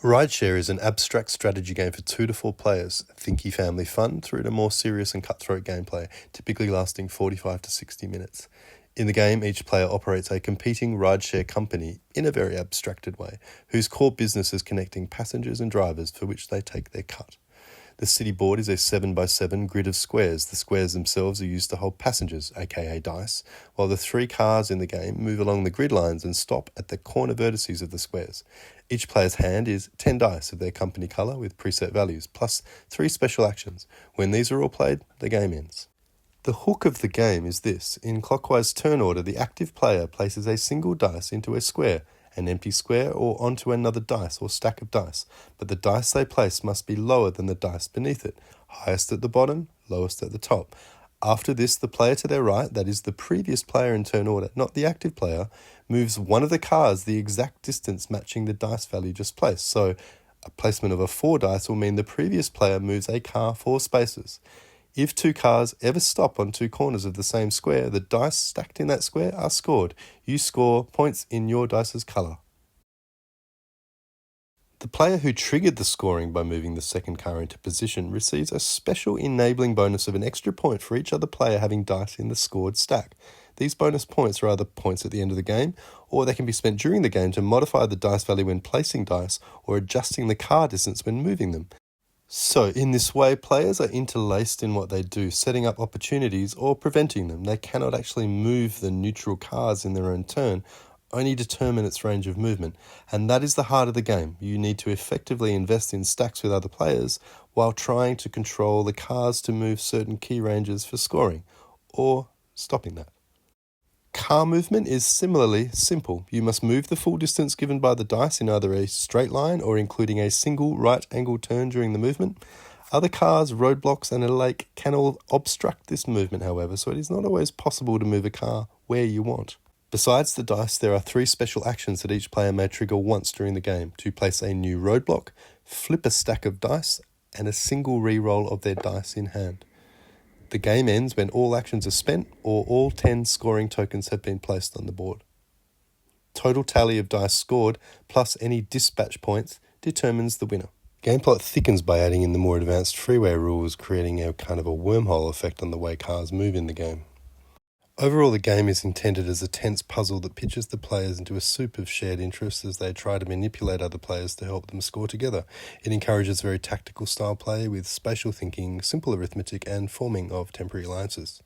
Ride-Share is an abstract strategy game for 2 to 4 players, thinky family fun through to more serious and cutthroat gameplay, typically lasting 45 to 60 minutes. In the game, each player operates a competing ride-share company in a very abstracted way, whose core business is connecting passengers and drivers for which they take their cut. The city board is a 7x7 grid of squares. The squares themselves are used to hold passengers, aka dice, while the 3 cars in the game move along the grid lines and stop at the corner vertices of the squares. Each player's hand is 10 dice of their company colour with preset values, plus 3 special actions. When these are all played, the game ends. The hook of the game is this. In clockwise turn order, the active player places a single dice into a square, an empty square, or onto another dice or stack of dice, but the dice they place must be lower than the dice beneath it, highest at the bottom, lowest at the top. After this, the player to their right, that is the previous player in turn order, not the active player, moves one of the cars the exact distance matching the dice value just placed. So a placement of a 4 dice will mean the previous player moves a car 4 spaces. If 2 cars ever stop on 2 corners of the same square, the dice stacked in that square are scored. You score points in your dice's colour. The player who triggered the scoring by moving the second car into position receives a special enabling bonus of an extra point for each other player having dice in the scored stack. These bonus points are either points at the end of the game, or they can be spent during the game to modify the dice value when placing dice or adjusting the car distance when moving them. So, in this way, players are interlaced in what they do, setting up opportunities or preventing them. They cannot actually move the neutral cars in their own turn, only determine its range of movement. And that is the heart of the game. You need to effectively invest in stacks with other players while trying to control the cars to move certain key ranges for scoring, or stopping that. Car movement is similarly simple. You must move the full distance given by the dice in either a straight line or including a single right-angle turn during the movement. Other cars, roadblocks and a lake can all obstruct this movement, however, so it is not always possible to move a car where you want. Besides the dice, there are 3 special actions that each player may trigger once during the game: to place a new roadblock, flip a stack of dice, and a single re-roll of their dice in hand. The game ends when all actions are spent or all 10 scoring tokens have been placed on the board. Total tally of dice scored plus any dispatch points determines the winner. Game plot thickens by adding in the more advanced freeway rules, creating a kind of a wormhole effect on the way cars move in the game. Overall, the game is intended as a tense puzzle that pitches the players into a soup of shared interests as they try to manipulate other players to help them score together. It encourages very tactical style play with spatial thinking, simple arithmetic, and forming of temporary alliances.